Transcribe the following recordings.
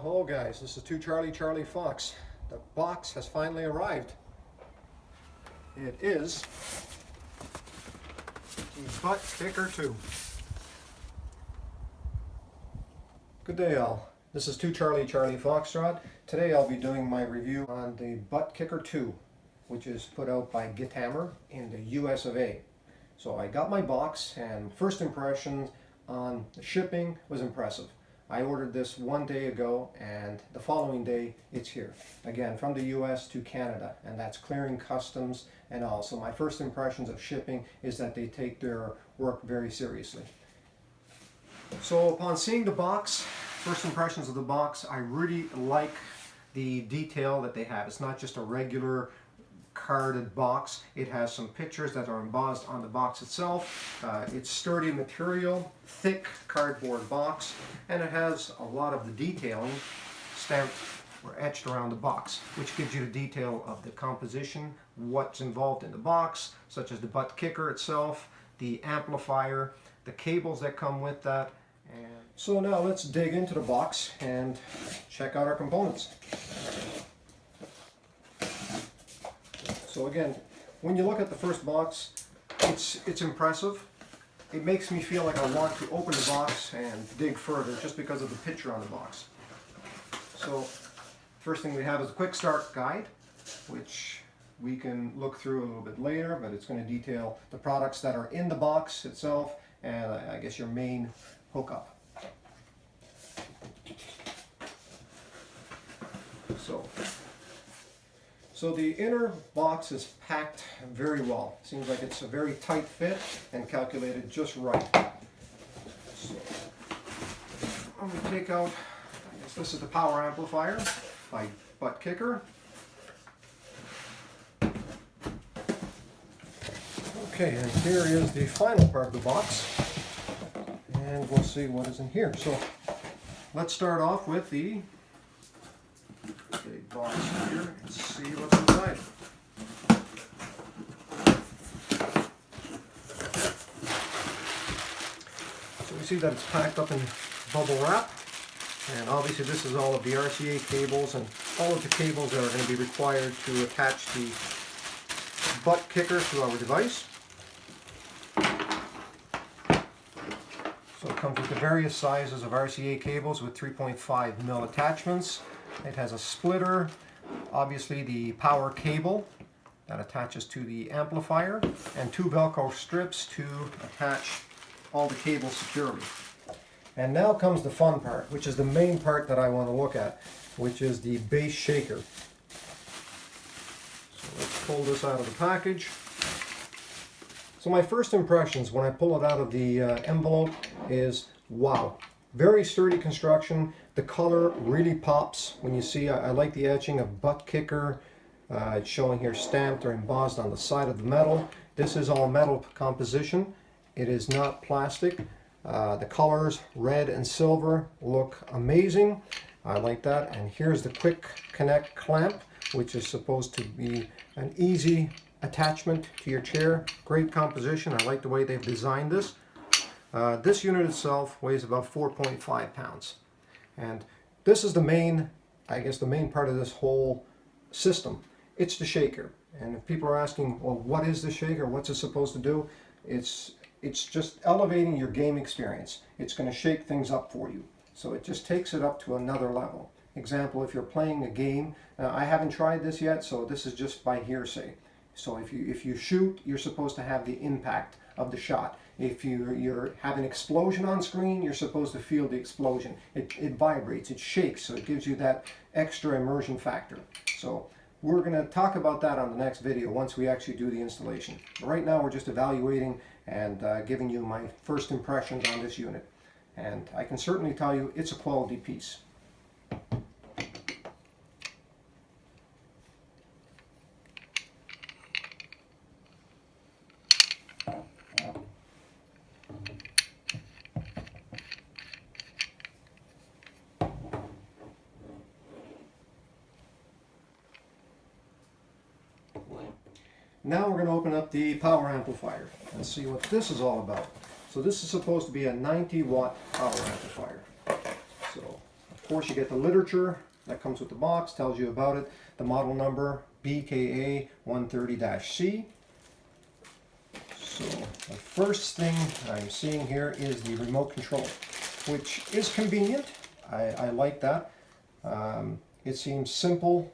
Hello guys, this is 2 Charlie Fox. The box has finally arrived. It is the BUTTKICKER 2. Good day all. This is 2 Charlie Foxtrot. Today I'll be doing my review on the BUTTKICKER 2, which is put out by Hammer in the US of A. So I got my box and first impressions on the shipping was impressive. I ordered this one day ago and the following day it's here. Again, from the US to Canada, and that's clearing customs and all. So my first impressions of shipping is that they take their work very seriously. So upon seeing the box, first impressions of the box, I really like the detail that they have. It's not just a regular carded box. It has some pictures that are embossed on the box itself. It's sturdy material, thick cardboard box, and it has a lot of the detailing stamped or etched around the box, which gives you the detail of the composition, what's involved in the box, such as the BUTTKICKER itself, the amplifier, the cables that come with that. And so now let's dig into the box and check out our components. So again, when you look at the first box, it's impressive. It makes me feel like I want to open the box and dig further just because of the picture on the box. So first thing we have is a quick start guide, which we can look through a little bit later, but it's going to detail the products that are in the box itself and I guess your main hookup. So the inner box is packed very well. Seems like it's a very tight fit and calculated just right. So I'm going to take out, I guess this is the power amplifier by BUTTKICKER. Okay, and here is the final part of the box. And we'll see what is in here. So let's start off with the big box here and see what's inside. So we see that it's packed up in bubble wrap, and obviously this is all of the RCA cables and all of the cables that are going to be required to attach the BUTTKICKER to our device. So it comes with the various sizes of RCA cables with 3.5mm attachments. It has a splitter, obviously the power cable that attaches to the amplifier, and 2 Velcro strips to attach all the cables securely. And now comes the fun part, which is the main part that I want to look at, which is the bass shaker. So let's pull this out of the package. So my first impressions when I pull it out of the envelope is, wow, very sturdy construction. The color really pops when you see. I like the etching of BUTTKICKER. It's showing here stamped or embossed on the side of the metal. This is all metal composition. It is not plastic. The colors, red and silver, look amazing. I like that. And here's the quick connect clamp, which is supposed to be an easy attachment to your chair. Great composition. I like the way they've designed this. This unit itself weighs about 4.5 pounds. And this is the main, I guess the main part of this whole system. It's the shaker. And if people are asking, well, what is the shaker? What's it supposed to do? It's just elevating your game experience. It's going to shake things up for you. So it just takes it up to another level. Example, if you're playing a game, I haven't tried this yet, so this is just by hearsay. So if you shoot, you're supposed to have the impact of the shot. If you have an explosion on screen, you're supposed to feel the explosion. It vibrates, it shakes, so it gives you that extra immersion factor. So we're going to talk about that on the next video once we actually do the installation. But right now we're just evaluating and giving you my first impressions on this unit. And I can certainly tell you it's a quality piece. Now we're going to open up the power amplifier and see what this is all about. So this is supposed to be a 90-watt power amplifier. So of course, you get the literature that comes with the box, tells you about it, the model number BKA 130-C. So the first thing I'm seeing here is the remote control, which is convenient. I like that. It seems simple.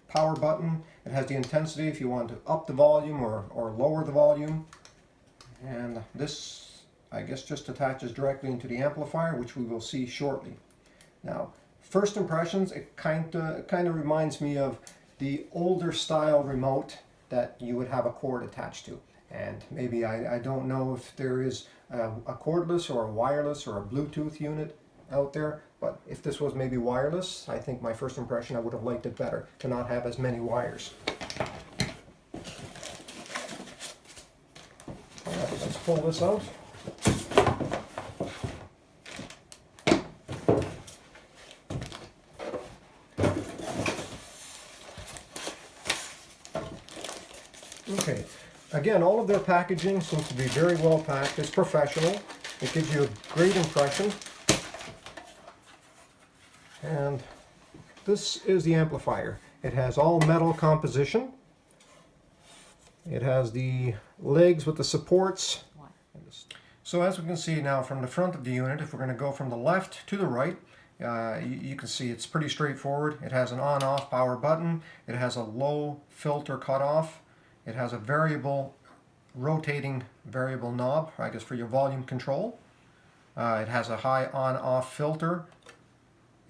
Power button. It has the intensity if you want to up the volume or lower the volume. And this, I guess, just attaches directly into the amplifier, which we will see shortly. Now, first impressions, it kind of reminds me of the older style remote that you would have a cord attached to. And maybe I don't know if there is a cordless or a wireless or a Bluetooth unit out there, but if this was maybe wireless, I think my first impression, I would have liked it better to not have as many wires. All right, let's pull this out. Okay, again, all of their packaging seems to be very well packed. It's professional. It gives you a great impression. And this is the amplifier. It has all metal composition. It has the legs with the supports. So as we can see now from the front of the unit, if we're going to go from the left to the right, you can see it's pretty straightforward. It has an on-off power button. It has a low filter cutoff. It has a rotating variable knob, I guess, for your volume control. It has a high on-off filter.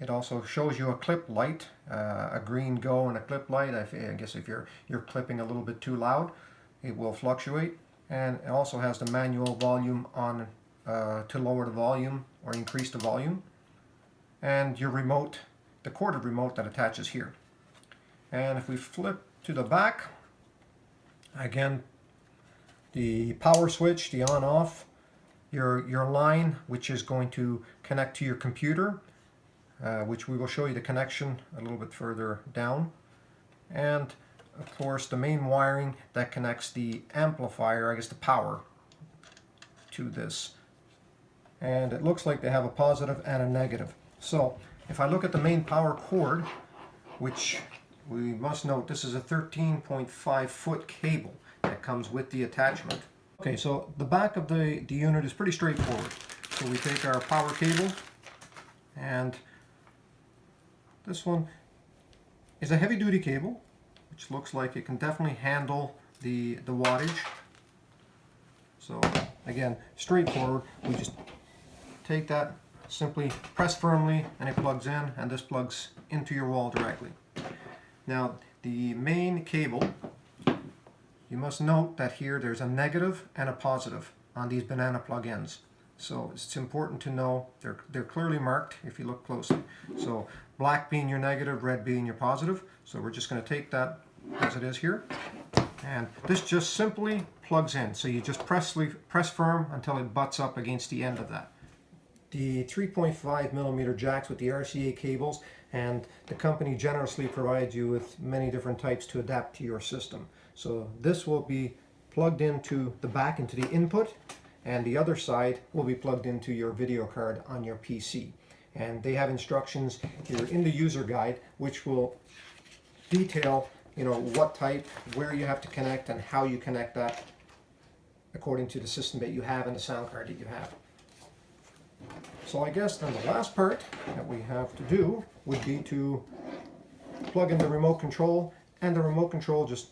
It also shows you a clip light, a green go and a clip light. I guess if you're clipping a little bit too loud, it will fluctuate. And it also has the manual volume on to lower the volume or increase the volume. And your remote, the corded remote that attaches here. And if we flip to the back, again, the power switch, the on-off, your line, which is going to connect to your computer, which we will show you the connection a little bit further down. And of course the main wiring that connects the amplifier, I guess the power, to this. And it looks like they have a positive and a negative. So if I look at the main power cord, which we must note this is a 13.5 foot cable that comes with the attachment. Okay, so the back of the unit is pretty straightforward. So we take our power cable, and this one is a heavy-duty cable, which looks like it can definitely handle the wattage. So again, straightforward. We just take that, simply press firmly, and it plugs in, and this plugs into your wall directly. Now, the main cable, you must note that here there's a negative and a positive on these banana plug ends. So it's important to know they're clearly marked if you look closely. So black being your negative, red being your positive. So we're just going to take that as it is here. And this just simply plugs in. So you just press firm until it butts up against the end of that. The 3.5 millimeter jacks with the RCA cables, and the company generously provides you with many different types to adapt to your system. So this will be plugged into the back, into the input, and the other side will be plugged into your video card on your PC. And they have instructions here in the user guide which will detail, what type, where you have to connect, and how you connect that according to the system that you have and the sound card that you have. So I guess then the last part that we have to do would be to plug in the remote control, and the remote control just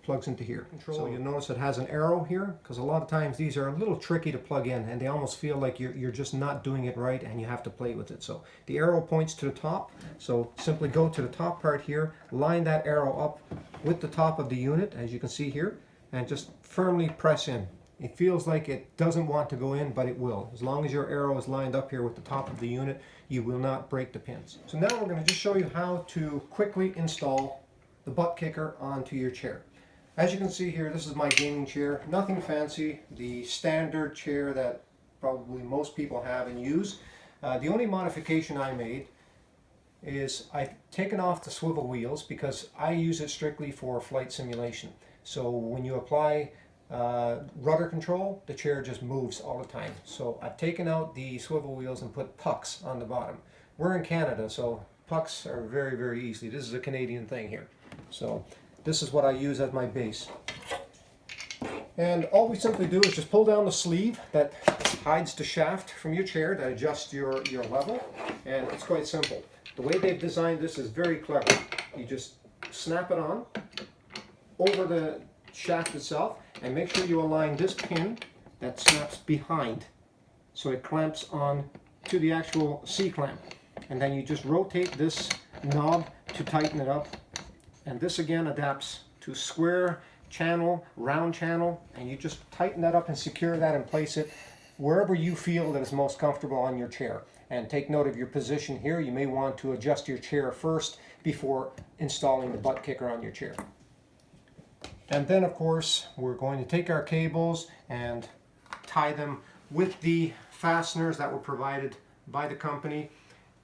plugs into here. So you'll notice it has an arrow here, because a lot of times these are a little tricky to plug in, and they almost feel like you're just not doing it right, and you have to play with it. So the arrow points to the top, so simply go to the top part here, line that arrow up with the top of the unit, as you can see here, and just firmly press in. It feels like it doesn't want to go in, but it will. As long as your arrow is lined up here with the top of the unit, you will not break the pins. So now we're going to just show you how to quickly install the butt kicker onto your chair. As you can see here, this is my gaming chair. Nothing fancy, the standard chair that probably most people have and use. The only modification I made is I've taken off the swivel wheels because I use it strictly for flight simulation. So when you apply rudder control, the chair just moves all the time. So I've taken out the swivel wheels and put pucks on the bottom. we're in Canada, so pucks are very, very easy. This is a Canadian thing here. So this is what I use as my base. And all we simply do is just pull down the sleeve that hides the shaft from your chair that adjusts your level. And it's quite simple. The way they've designed this is very clever. You just snap it on over the shaft itself and make sure you align this pin that snaps behind so it clamps on to the actual C-clamp. And then you just rotate this knob to tighten it up. And this again adapts to square channel, round channel, and you just tighten that up and secure that and place it wherever you feel that is most comfortable on your chair. And take note of your position here. You may want to adjust your chair first before installing the butt kicker on your chair. And then of course we're going to take our cables and tie them with the fasteners that were provided by the company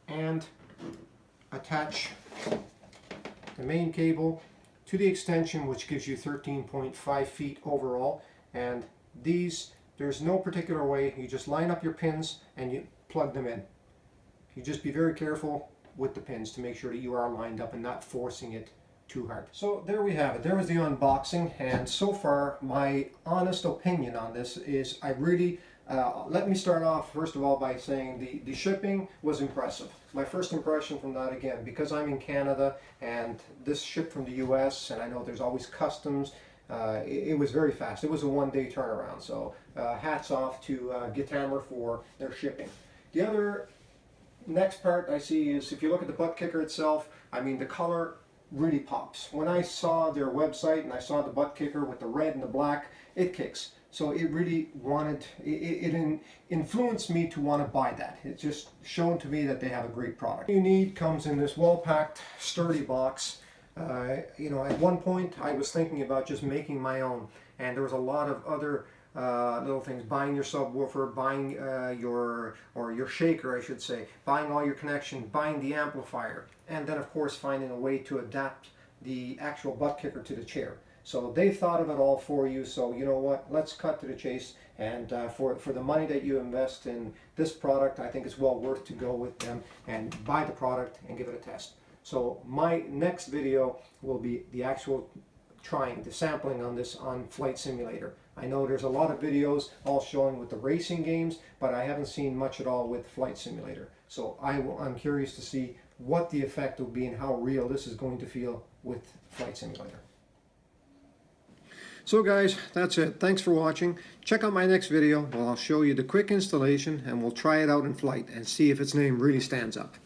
and attach the main cable to the extension, which gives you 13.5 feet overall. And these, there's no particular way. You just line up your pins and you plug them in. You just be very careful with the pins to make sure that you are lined up and not forcing it too hard. So there we have it. There was the unboxing, and so far my honest opinion on this is I really let me start off first of all by saying the shipping was impressive. My first impression from that, again, because I'm in Canada and this shipped from the US and I know there's always customs, it was very fast. It was a one-day turnaround, so hats off to BUTTKICKER for their shipping. The other next part I see is if you look at the butt kicker itself, I mean the color really pops. When I saw their website and I saw the butt kicker with the red and the black, it kicks. So it really influenced me to want to buy that. It's just shown to me that they have a great product. What you need comes in this well-packed, sturdy box. You know, at one point I was thinking about just making my own, and there was a lot of other little things, buying your subwoofer, buying your shaker, I should say, buying all your connection, buying the amplifier, and then of course finding a way to adapt the actual butt kicker to the chair. So they thought of it all for you, so you know what, let's cut to the chase, and for the money that you invest in this product, I think it's well worth to go with them and buy the product and give it a test. So my next video will be the actual trying, the sampling on this on Flight Simulator. I know there's a lot of videos all showing with the racing games, but I haven't seen much at all with Flight Simulator. So I'm curious to see what the effect will be and how real this is going to feel with Flight Simulator. So guys, that's it. Thanks for watching. Check out my next video where I'll show you the quick installation and we'll try it out in flight and see if its name really stands up.